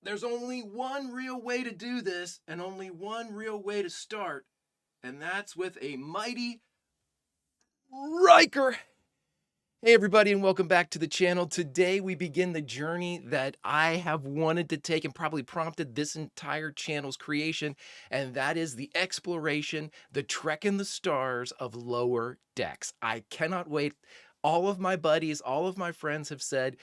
There's only one real way to do this, and only one real way to start, and that's with a mighty Riker. Hey everybody, and welcome back to the channel. Today we begin the journey that I have wanted to take and probably prompted this entire channel's creation, and that is the exploration, the trek in the stars of Lower Decks. I cannot wait. All of my buddies, all of my friends have said,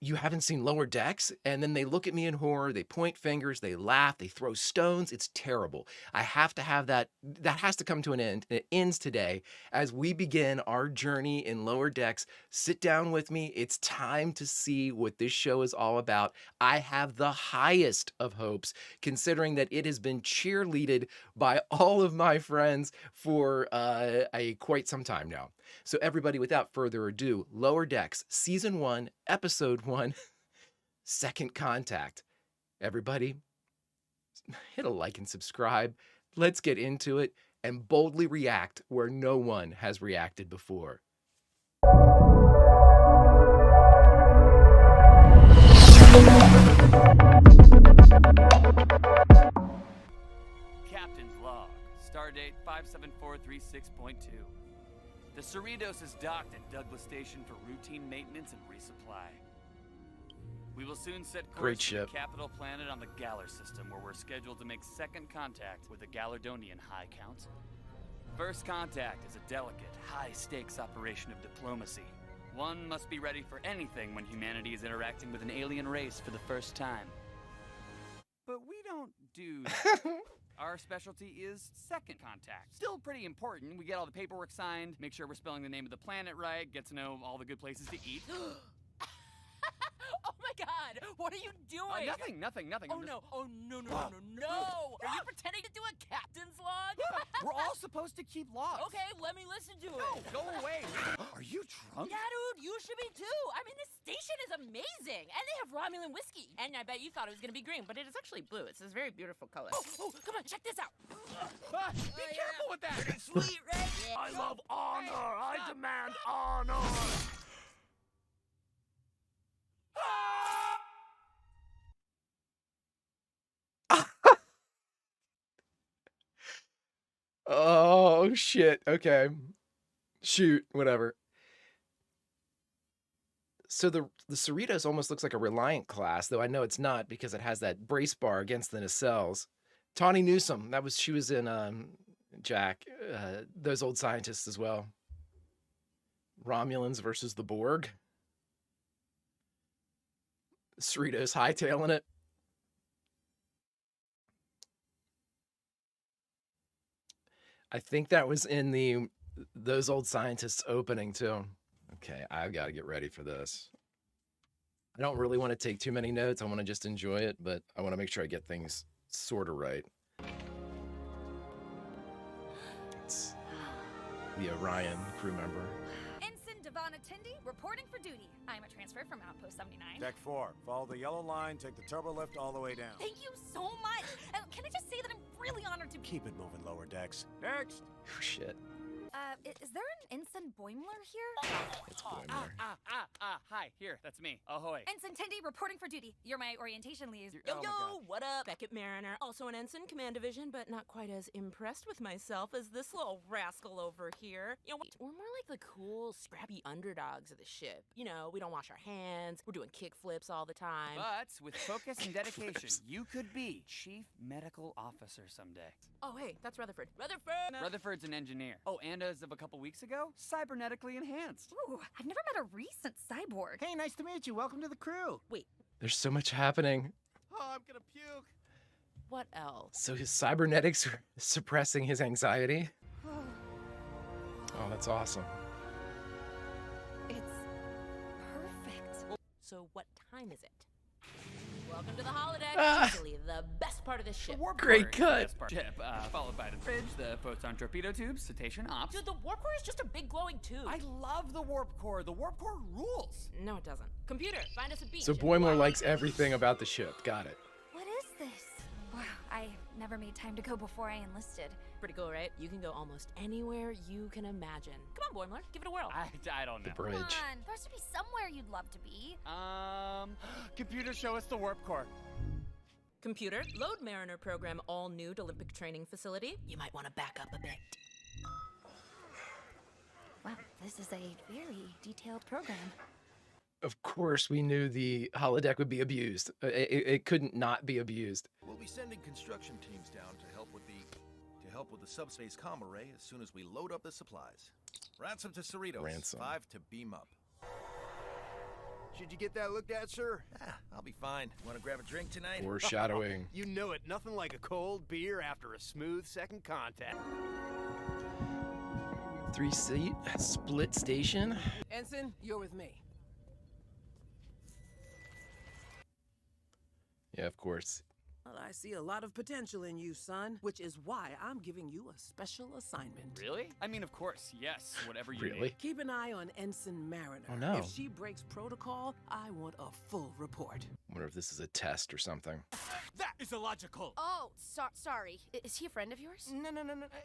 you haven't seen Lower Decks? And then they look at me in horror, they point fingers, they laugh, they throw stones. It's terrible. I have to have that. That has to come to an end. It ends today as we begin our journey in Lower Decks. Sit down with me. It's time to see what this show is all about. I have the highest of hopes, considering that it has been cheerleaded by all of my friends for quite some time now. So everybody, without further ado, Lower Decks, Season 1, Episode 1, Second Contact. Everybody, hit a like and subscribe. Let's get into it and boldly react where no one has reacted before. Captain's log, stardate 57436.2. The Cerritos is docked at Douglas Station for routine maintenance and resupply. We will soon set course to the capital planet on the Galler system, where we're scheduled to make second contact with the Gallardonian High Council. First contact is a delicate, high-stakes operation of diplomacy. One must be ready for anything when humanity is interacting with an alien race for the first time. But we don't do that. Our specialty is second contact. Still pretty important. We get all the paperwork signed, make sure we're spelling the name of the planet right, get to know all the good places to eat. Oh my god! What are you doing? Nothing. Oh no! Oh no! Are you pretending to do a captain's log? We're all supposed to keep logs. Okay, let me listen to it. No, go away. Are you drunk? Yeah, dude, you should be too. I mean, this station is amazing, and they have Romulan whiskey. And I bet you thought it was gonna be green, but it is actually blue. It's this very beautiful color. Oh, come on, check this out. Be careful with that. Sweet, right? I love honor. I demand honor. Oh, shit. Okay. Shoot. Whatever. So the Cerritos almost looks like a Reliant class, though I know it's not because it has that brace bar against the nacelles. Tawny Newsome. She was in Jack. Those old scientists as well. Romulans versus the Borg. Cerritos hightailing it. I think that was in those old scientists opening too. Okay, I've got to get ready for this. I don't really want to take too many notes. I want to just enjoy it, but I want to make sure I get things sort of right. It's the Orion crew member. Ensign Devon Attendee reporting for duty. I'm a transfer from Outpost 79. Deck 4. Follow the yellow line, take the turbo lift all the way down. Thank you so much. Can I just say that I'm really honored to be... Keep it moving, Lower Decks. Next! Oh, shit. Is there an Ensign Boimler here? It's Boimler. Hi, here, that's me. Ahoy. Ensign Tendy reporting for duty. You're my orientation liaison. Yo, what up? Beckett Mariner, also an ensign, command division, but not quite as impressed with myself as this little rascal over here. You know, we're more like the cool, scrappy underdogs of the ship. You know, we don't wash our hands, we're doing kick flips all the time. But with focus and dedication, you could be Chief Medical Officer someday. Oh, hey, that's Rutherford. Rutherford's an engineer. Oh, and as of a couple weeks ago, cybernetically enhanced. Ooh, I've never met a recent cyborg. Hey, nice to meet you. Welcome to the crew. Wait, There's so much happening. Oh, I'm gonna puke. what else? So his cybernetics are suppressing his anxiety. Oh, that's awesome. It's perfect. So what time is it? Welcome to the holodeck. Easily the best part of the ship. Great cut. Ship, followed by the bridge, the photon torpedo tubes, cetacean ops. Dude, the warp core is just a big glowing tube. I love the warp core. The warp core rules. No, it doesn't. Computer, find us a beach. So Boimler likes everything about the ship. Got it. What is this? Wow, I never never made time to go before I enlisted. Pretty cool, right? You can go almost anywhere you can imagine. Come on, Boimler, give it a whirl. I don't know. The bridge. Come on, there has to be somewhere you'd love to be. Computer, show us the warp core. Computer, load Mariner program all new to Olympic training facility. You might want to back up a bit. Wow, this is a very detailed program. Of course, we knew the holodeck would be abused. It couldn't not be abused. We'll be sending construction teams down to help with the subspace comm array as soon as we load up the supplies. Ransom to Cerritos. Ransom. 5 to beam up. Should you get that looked at, sir? I'll be fine. Want to grab a drink tonight? Foreshadowing. You know it. Nothing like a cold beer after a smooth second contact. 3-seat split station. Ensign, you're with me. Yeah, of course. Well, I see a lot of potential in you, son, which is why I'm giving you a special assignment. Really? I mean, of course, yes. Whatever you Really? need. Keep an eye on Ensign Mariner. Oh, no. If she breaks protocol, I want a full report. Wonder if this is a test or something. That is illogical. Oh, sorry. Is he a friend of yours? No.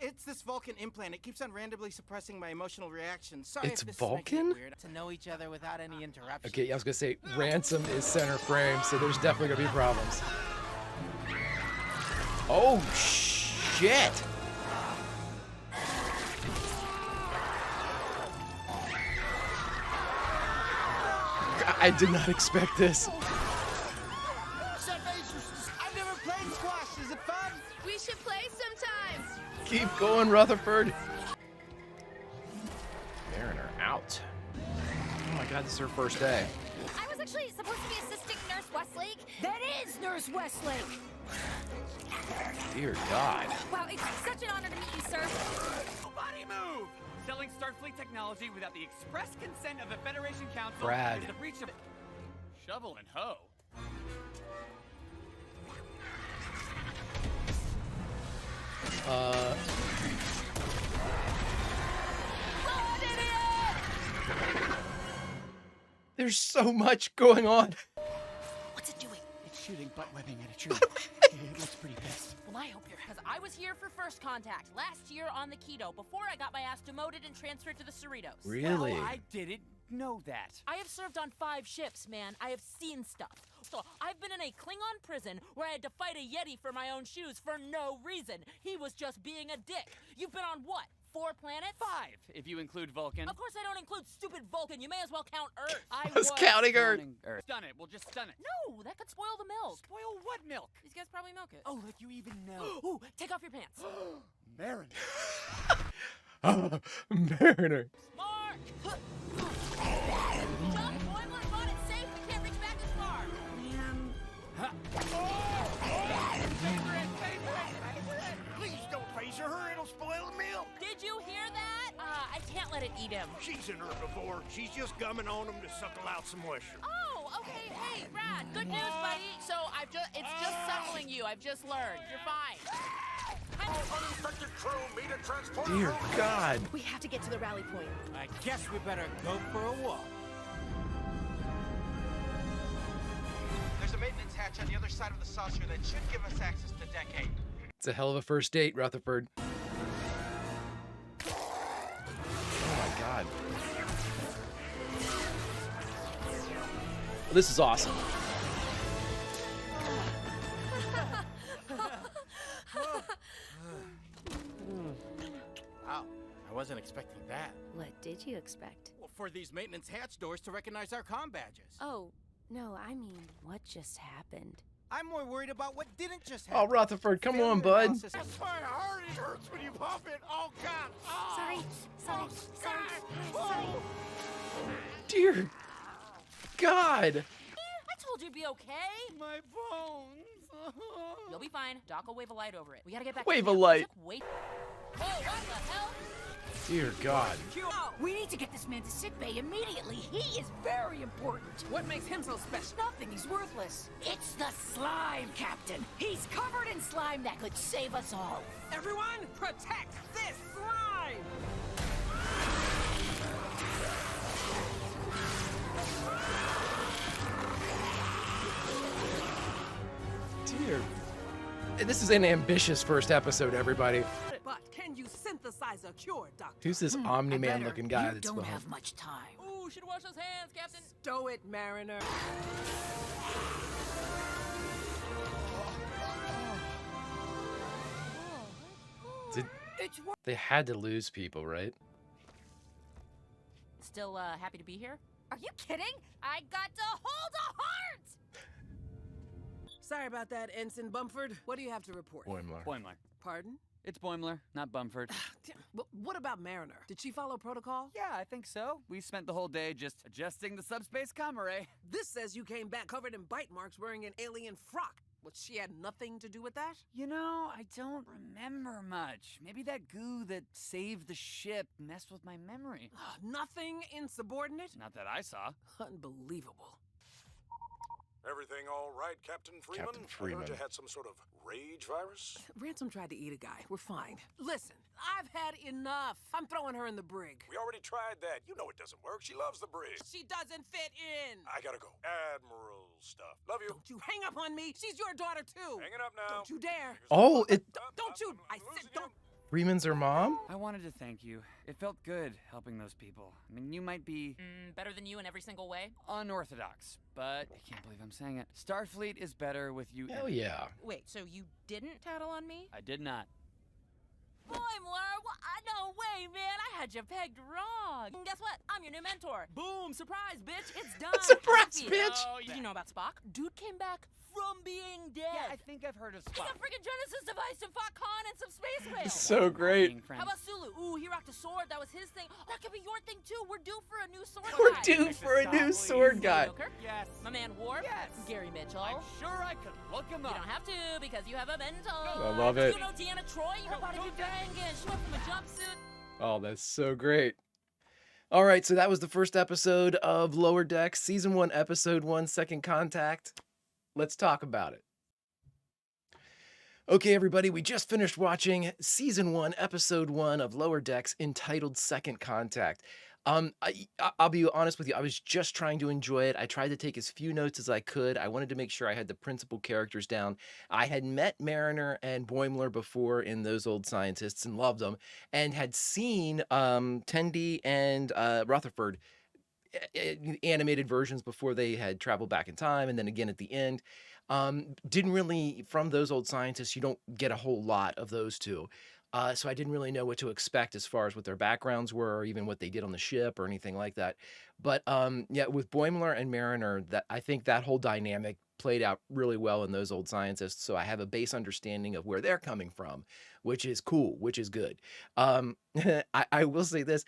It's this Vulcan implant. It keeps on randomly suppressing my emotional reactions. Sorry It's if this is making Vulcan? it weird. To know each other without any interruptions. Okay, I was gonna say Ransom is center frame, so there's definitely gonna be problems. Oh shit! I did not expect this. I've never played squash. Is it fun? We should play sometime. Keep going, Rutherford. Mariner out. Oh my god, this is her first day. I was actually supposed to be assisting Nurse Westlake. That is Nurse Westlake. Dear God. Wow, it's such an honor to meet you, sir. Nobody move! Selling Starfleet technology without the express consent of the Federation Council Brad. is a breach of shovel and hoe. There's so much going on. What's it doing? It's shooting butt webbing at a tree. It looks pretty pissed. Well, I hope you're, because I was here for first contact last year on the Keto before I got my ass demoted and transferred to the Cerritos. Really? Well, I didn't know that. I have served on 5 ships, man. I have seen stuff. So I've been in a Klingon prison where I had to fight a Yeti for my own shoes for no reason. He was just being a dick. You've been on what? 4 planets? 5, if you include Vulcan. Of course I don't include stupid Vulcan. You may as well count Earth. I was counting Earth. Stun it. We'll just stun it. No, that could spoil the milk. Spoil what milk? These guys probably milk it. Oh, like you even know. Ooh, take off your pants. Marin. Mariner. Mark! Jump, Boimler, got it safe. We can't reach back as far. Please don't phaser her. It'll spoil the milk. Did you hear that? I can't let it eat him. She's an herbivore. She's just gumming on them to suckle out some moisture. Oh, okay. Hey, Brad, good news, buddy. So it's just settling you. I've just learned. You're fine. Uninfected crew, meet a transporter. Dear God. We have to get to the rally point. I guess we better go for a walk. There's a maintenance hatch on the other side of the saucer that should give us access to Deck 8. It's a hell of a first date, Rutherford. Oh my God. This is awesome. Wow, I wasn't expecting that. What did you expect? Well, for these maintenance hatch doors to recognize our comm badges. Oh, no, I mean, what just happened? I'm more worried about what didn't just Oh, happen. Rutherford, come Failure on, bud. analysis- My heart, it hurts when you pump it. Oh, God. Oh. Sorry. Dear God. I told you to be okay. My bones. You'll be fine. Doc will wave a light over it. We gotta get back. Wave to a camp. light. Just wait. Whoa! What the hell? Dear God. We need to get this man to sickbay immediately. He is very important. What makes him so special? Nothing. He's worthless. It's the slime, Captain. He's covered in slime that could save us all. Everyone, protect this slime! Dear This is an ambitious first episode, everybody. But can you synthesize a cure, Doctor? Who's this I Omni-Man better. looking guy You that's don't behind? have much time. Ooh, should wash those hands, Captain. Stow it, Mariner. It's They had to lose people, right? Still happy to be here? Are you kidding? I got to hold a heart! Sorry about that, Ensign Bumford. What do you have to report? Boimler. Boimler. Pardon? It's Boimler, not Bumford. Damn, what about Mariner? Did she follow protocol? Yeah, I think so. We spent the whole day just adjusting the subspace comm array. This says you came back covered in bite marks wearing an alien frock. But she had nothing to do with that? You know, I don't remember much. Maybe that goo that saved the ship messed with my memory. Nothing insubordinate? Not that I saw. Unbelievable. Everything all right, Captain Freeman? Captain I Freeman. heard you had some sort of rage virus. Ransom tried to eat a guy. We're fine. Listen, I've had enough. I'm throwing her in the brig. We already tried that. You know it doesn't work. She loves the brig. She doesn't fit in. I gotta go. Admiral stuff. Love you. Don't you hang up on me. She's your daughter, too. Hanging up now. Don't you dare. Oh, it. Don't you. I I'm losing said don't. Freeman's her mom? I wanted to thank you. It felt good helping those people. I mean, you might be Better than you in every single way? unorthodox, but I can't believe I'm saying it. Starfleet is better with you. Hell yeah. Wait, so you didn't tattle on me? I did not. Boimler, no way, man. I had you pegged wrong. And guess what? I'm your new mentor. Boom, surprise, bitch. It's done. Surprise, Happy. bitch. Oh, did you know about Spock? Dude came back from being dead. Yeah, I think I've heard of He Spock. got a freaking Genesis device and fought Khan and some space whales. So great. Being friends. How about Sulu? Ooh, he rocked a sword. That was his thing. That could be your thing too. We're due for a new sword We're guy. due for a new sword guy. Joker, Yes. my man Warp, Yes. Gary Mitchell. I'm sure I could look him You up. don't have to because you have a mentor. I love it. You know Deanna Troy? Her body be banging. She went from a jumpsuit. Oh, that's so great. All right, so that was the first episode of Lower Decks, Season 1, Episode 1, Second Contact. Let's talk about it. Okay, everybody, we just finished watching Season 1, Episode 1 of Lower Decks, entitled Second Contact. I'll be honest with you, I was just trying to enjoy it. I tried to take as few notes as I could. I wanted to make sure I had the principal characters down. I had met Mariner and Boimler before in Those Old Scientists and loved them, and had seen Tendi and Rutherford animated versions before they had traveled back in time, and then again at the end. Didn't really, from Those Old Scientists, you don't get a whole lot of those two. So I didn't really know what to expect as far as what their backgrounds were, or even what they did on the ship or anything like that. But yeah, with Boimler and Mariner, that I think that whole dynamic played out really well in Those Old Scientists. So I have a base understanding of where they're coming from, which is cool, which is good. I will say this.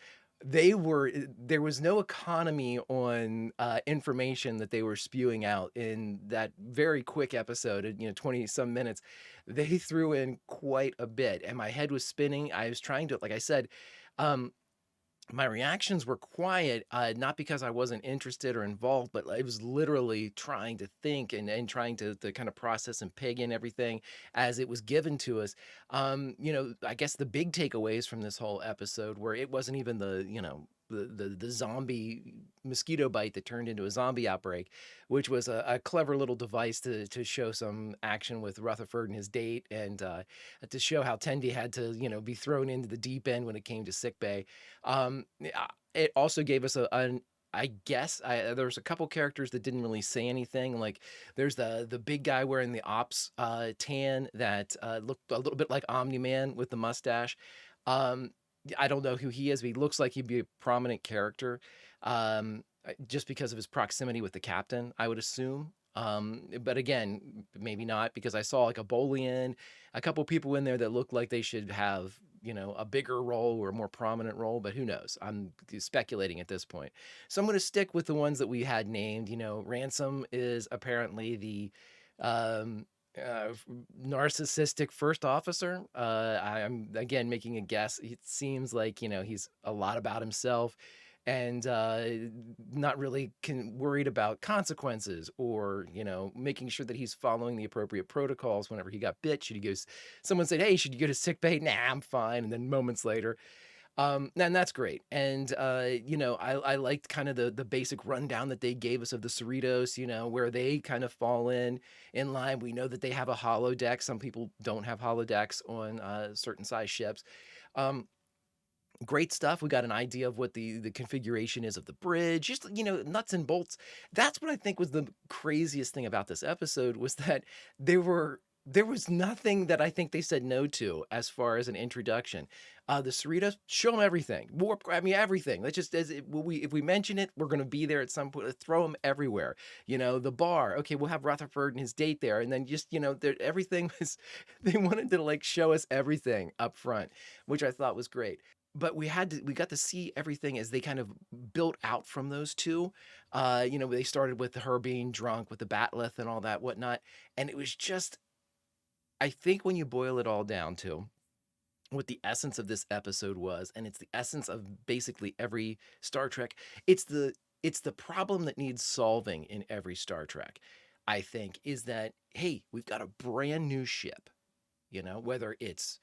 There was no economy on information that they were spewing out in that very quick episode, 20 some minutes. They threw in quite a bit, and my head was spinning. I was trying to, like I said, my reactions were quiet, not because I wasn't interested or involved, but I was literally trying to think and trying to kind of process and peg in everything as it was given to us. I guess the big takeaways from this whole episode were it wasn't even the zombie mosquito bite that turned into a zombie outbreak, which was a clever little device to show some action with Rutherford and his date, and to show how Tendi had to, be thrown into the deep end when it came to sickbay. It also gave us I guess there was a couple characters that didn't really say anything. Like there's the big guy wearing the ops tan that looked a little bit like Omni-Man with the mustache. I don't know who he is, but he looks like he'd be a prominent character, just because of his proximity with the captain, I would assume. But again, maybe not, because I saw like a Bolian, a couple people in there that looked like they should have, a bigger role or a more prominent role, but who knows? I'm speculating at this point. So I'm going to stick with the ones that we had named. Ransom is apparently the narcissistic first officer. I'm again making a guess. It seems like he's a lot about himself and not really worried about consequences, or making sure that he's following the appropriate protocols. Whenever he got bit, someone said, hey, should you go to sick bay? Nah, I'm fine. And then moments later, And that's great. And I liked kind of the basic rundown that they gave us of the Cerritos, where they kind of fall in line. We know that they have a holodeck. Some people don't have holodecks on certain size ships. Um, Great stuff. We got an idea of what the configuration is of the bridge, just nuts and bolts. That's what I think was the craziest thing about this episode was that there was nothing that I think they said no to as far as an introduction. The Cerritos, show them everything. Warp, I mean everything. Let's just if we mention it, we're going to be there at some point. Throw them everywhere. The bar. Okay, we'll have Rutherford and his date there, and then just everything was. They wanted to like show us everything up front, which I thought was great. But we got to see everything as they kind of built out from those two. They started with her being drunk with the batleth and all that whatnot, and it was just, I think when you boil it all down to what the essence of this episode was, and it's the essence of basically every Star Trek, it's the problem that needs solving in every Star Trek, I think, is that, hey, we've got a brand new ship, whether it's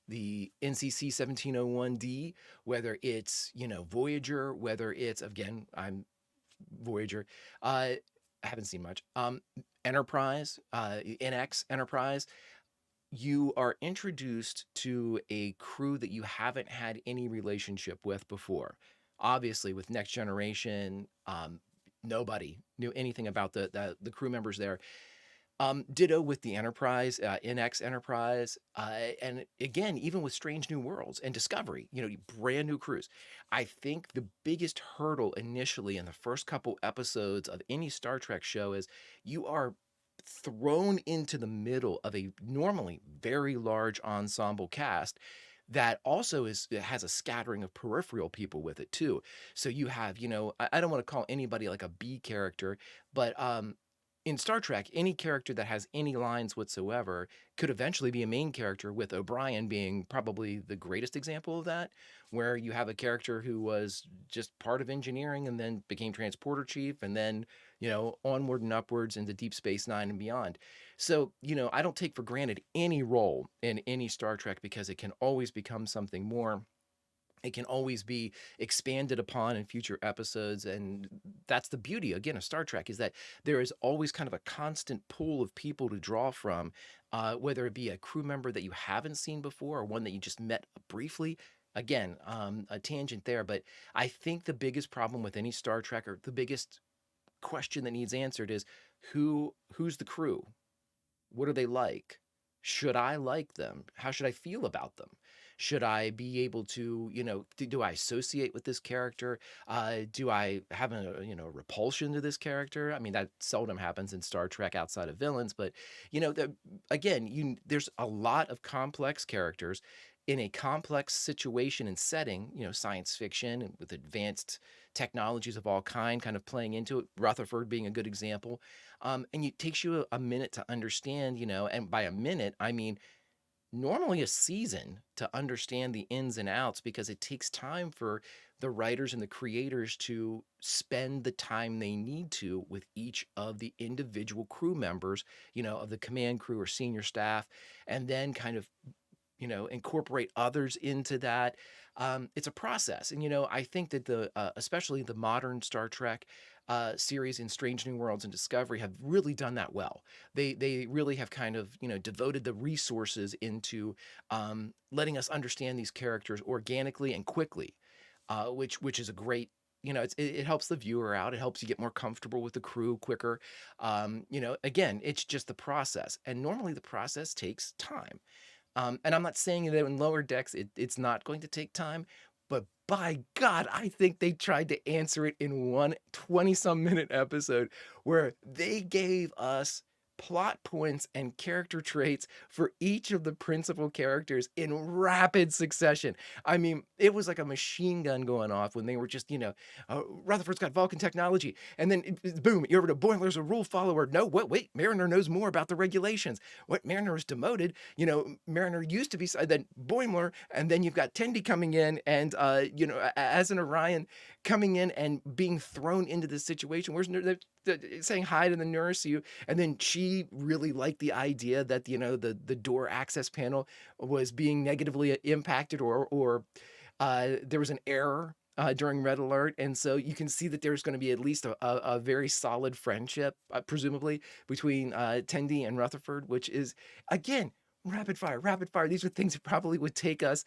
the NCC 1701D, whether it's, Voyager, whether it's, again, I'm Voyager, I haven't seen much, Enterprise, NX Enterprise, you are introduced to a crew that you haven't had any relationship with before. Obviously, with Next Generation, nobody knew anything about the crew members there. Ditto with the Enterprise, NX Enterprise, and again, even with Strange New Worlds and Discovery, brand new crews. I think the biggest hurdle initially in the first couple episodes of any Star Trek show is you are thrown into the middle of a normally very large ensemble cast that also has a scattering of peripheral people with it too. So you have, I don't want to call anybody like a B character, but in Star Trek, any character that has any lines whatsoever could eventually be a main character, with O'Brien being probably the greatest example of that, where you have a character who was just part of engineering and then became transporter chief and then, onward and upwards into Deep Space Nine and beyond. So, I don't take for granted any role in any Star Trek because it can always become something more. It can always be expanded upon in future episodes, and that's the beauty again of Star Trek, is that there is always kind of a constant pool of people to draw from, whether it be a crew member that you haven't seen before or one that you just met briefly. Again, a tangent there, but I think the biggest problem with any Star Trek, or the biggest question that needs answered, is who's the crew? What are they like? Should I like them? How should I feel about them? Should I be able to, do I associate with this character? Do I have repulsion to this character? I mean, that seldom happens in Star Trek outside of villains, but, again, there's a lot of complex characters in a complex situation and setting, science fiction and with advanced technologies of all kind of playing into it, Rutherford being a good example. And it takes you a minute to understand, and by a minute, I mean, normally a season to understand the ins and outs, because it takes time for the writers and the creators to spend the time they need to with each of the individual crew members, of the command crew or senior staff, and then kind of incorporate others into that. It's a process. And, I think that especially the modern Star Trek series in Strange New Worlds and Discovery have really done that well. They really have kind of, devoted the resources into letting us understand these characters organically and quickly, which is a great, it helps the viewer out. It helps you get more comfortable with the crew quicker. Again, it's just the process. And normally the process takes time. And I'm not saying that in Lower Decks it's not going to take time, but by God, I think they tried to answer it in one 20-some minute episode where they gave us plot points and character traits for each of the principal characters in rapid succession. I mean, it was like a machine gun going off when they were just, Rutherford's got Vulcan technology, and then boom, you're over to Boimler's a rule follower. No, wait, Mariner knows more about the regulations. What, Mariner is demoted? Mariner used to be, then Boimler, and then you've got Tendi coming in, and as an Orion coming in and being thrown into this situation. Where's saying hi to the nurse, and then she really liked the idea that the door access panel was being negatively impacted or there was an error during Red Alert, and so you can see that there's going to be at least a very solid friendship, presumably between Tendi and Rutherford, which is again rapid fire, rapid fire. These are things that probably would take us,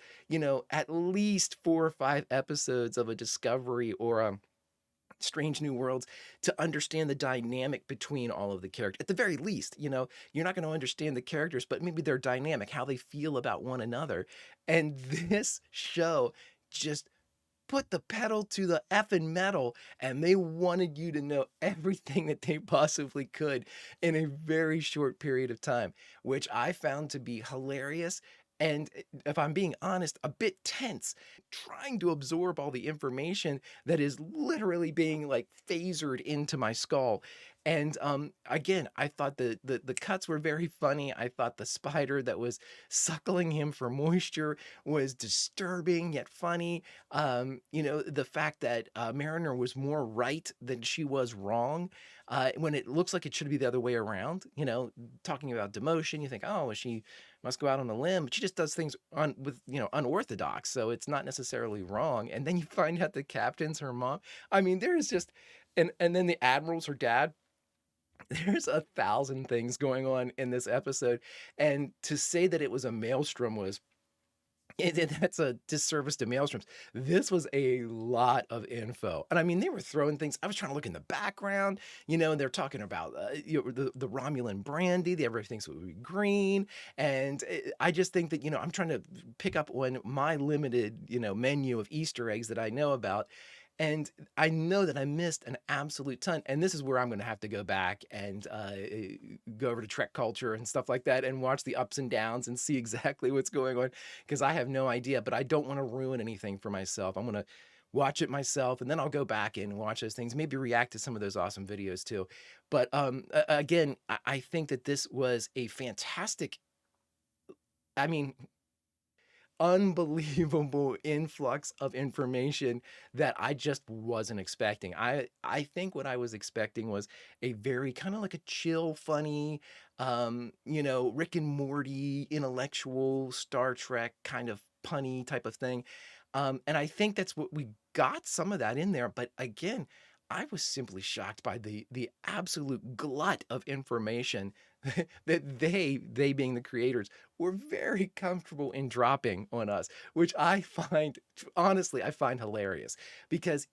at least 4 or 5 episodes of a Discovery or a Strange New Worlds to understand the dynamic between all of the characters. At the very least, you're not going to understand the characters, but maybe their dynamic, how they feel about one another. And this show just put the pedal to the effing metal, and they wanted you to know everything that they possibly could in a very short period of time, which I found to be hilarious. And if I'm being honest, a bit tense, trying to absorb all the information that is literally being like phasered into my skull. And again, I thought the cuts were very funny. I thought the spider that was suckling him for moisture was disturbing yet funny. The fact that Mariner was more right than she was wrong, when it looks like it should be the other way around. Talking about demotion, you think, oh, well, she must go out on a limb, but she just does things unorthodox, so it's not necessarily wrong. And then you find out the captain's her mom. I mean, there is just, and then the admiral's her dad. There's 1,000 things going on in this episode, and to say that it was a maelstrom was that's a disservice to maelstroms. This was a lot of info. And I mean, they were throwing things. I was trying to look in the background, and they're talking about the Romulan brandy, everything's would be green. And I just think that, I'm trying to pick up on my limited, menu of Easter eggs that I know about. And I know that I missed an absolute ton. And this is where I'm going to have to go back and go over to Trek culture and stuff like that and watch the ups and downs and see exactly what's going on, because I have no idea, but I don't want to ruin anything for myself. I'm going to watch it myself, and then I'll go back and watch those things, maybe react to some of those awesome videos too. But again, I think that this was a fantastic, I mean, unbelievable influx of information that I just wasn't expecting. I think what I was expecting was a very kind of like a chill, funny, Rick and Morty, intellectual Star Trek kind of punny type of thing. And I think that's what we got, some of that in there. But again, I was simply shocked by the absolute glut of information that they being the creators were very comfortable in dropping on us, which I find, honestly, I find hilarious, because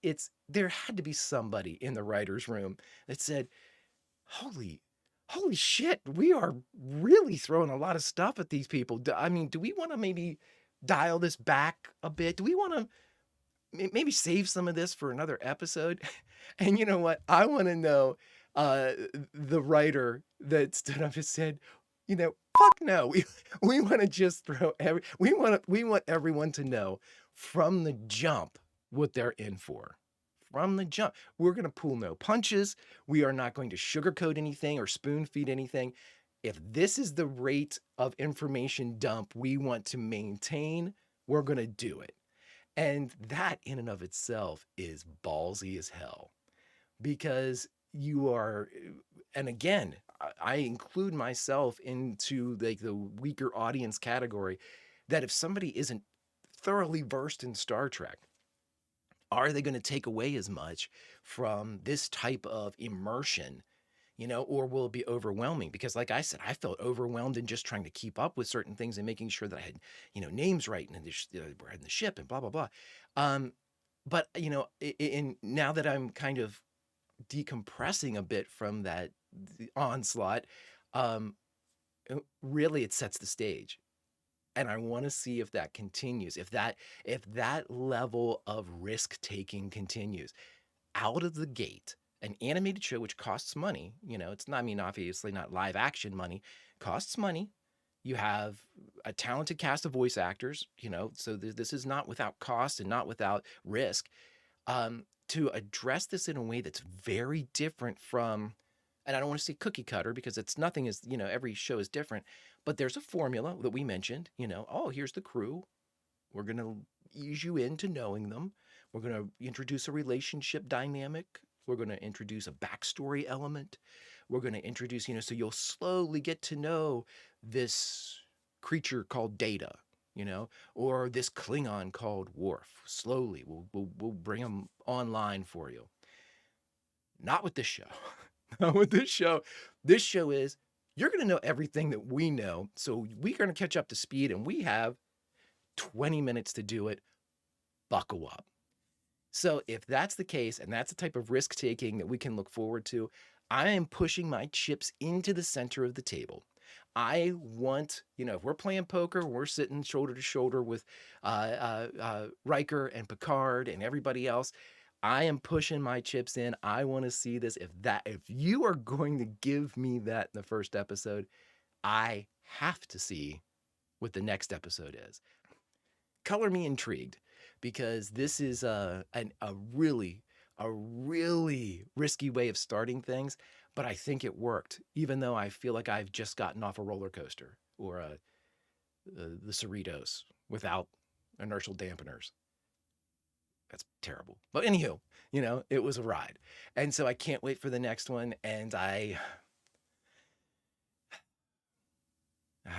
there had to be somebody in the writer's room that said, holy shit, we are really throwing a lot of stuff at these people. I mean, do we want to maybe dial this back a bit? Do we want to maybe save some of this for another episode? And you know what? I want to know the writer that stood up and said, fuck no. We want to just we want everyone to know from the jump what they're in for. From the jump. We're going to pull no punches. We are not going to sugarcoat anything or spoon feed anything. If this is the rate of information dump we want to maintain, we're going to do it. And that in and of itself is ballsy as hell, because you are, and again, I include myself into like the weaker audience category, that if somebody isn't thoroughly versed in Star Trek, are they going to take away as much from this type of immersion, or will it be overwhelming? Because like I said, I felt overwhelmed in just trying to keep up with certain things and making sure that I had, names right and we're in the ship and blah, blah, blah. But, now that I'm kind of decompressing a bit from that onslaught, really it sets the stage. And I want to see if that continues, if that level of risk taking continues out of the gate. An animated show, which costs money, it's not, obviously not live action money, costs money. You have a talented cast of voice actors, so this is not without cost and not without risk. To address this in a way that's very different from, and I don't want to say cookie cutter, because nothing is, every show is different, but there's a formula that we mentioned, oh, here's the crew. We're going to ease you into knowing them. We're going to introduce a relationship dynamic. We're going to introduce a backstory element. We're going to introduce, so you'll slowly get to know this creature called Data. you know, or this Klingon called Worf. Slowly, we'll bring him online for you. Not with this show. Not with this show. This show is, you're going to know everything that we know. So we're going to catch up to speed, and we have 20 minutes to do it. Buckle up. So if that's the case, and that's the type of risk taking that we can look forward to, I am pushing my chips into the center of the table. I want, you know, if we're playing poker, we're sitting shoulder to shoulder with Riker and Picard and everybody else. I am pushing my chips in. I want to see this. If you are going to give me that in the first episode, I have to see what the next episode is. Color me intrigued, because this is a really risky way of starting things, but I think it worked, even though I feel like I've just gotten off a roller coaster or the Cerritos without inertial dampeners. That's terrible. But anywho, you know, it was a ride. And so I can't wait for the next one. And I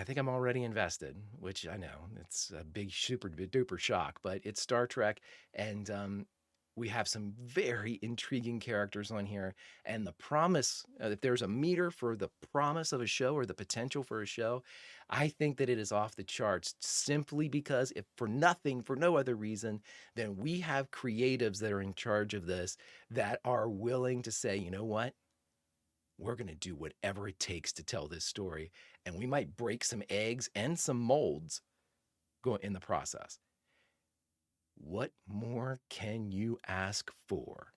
think I'm already invested, which I know it's a big super duper shock, but it's Star Trek. And we have some very intriguing characters on here. And the promise, if there's a meter for the promise of a show or the potential for a show, I think that it is off the charts, simply because, if for nothing, for no other reason, then we have creatives that are in charge of this that are willing to say, you know what? We're going to do whatever it takes to tell this story. And we might break some eggs and some molds in the process. What more can you ask for?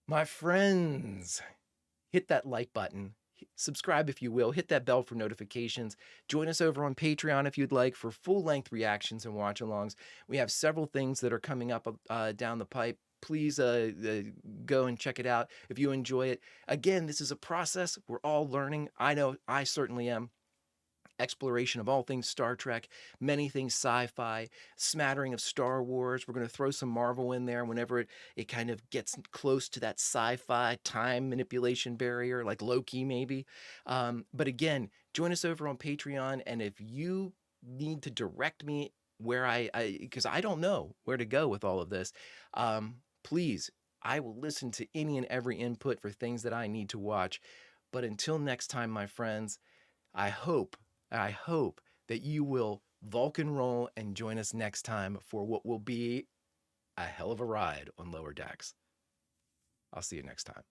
My friends, hit that like button. Subscribe if you will. Hit that bell for notifications. Join us over on Patreon if you'd like for full-length reactions and watch-alongs. We have several things that are coming up down the pipe. Please go and check it out if you enjoy it. Again, this is a process. We're all learning. I know I certainly am. Exploration of all things Star Trek, many things sci-fi, smattering of Star Wars. We're going to throw some Marvel in there whenever it kind of gets close to that sci-fi time manipulation barrier, like Loki maybe. But again, join us over on Patreon. And if you need to direct me where because I don't know where to go with all of this, please, I will listen to any and every input for things that I need to watch. But until next time, my friends, I hope that you will Vulcan roll and join us next time for what will be a hell of a ride on Lower Decks. I'll see you next time.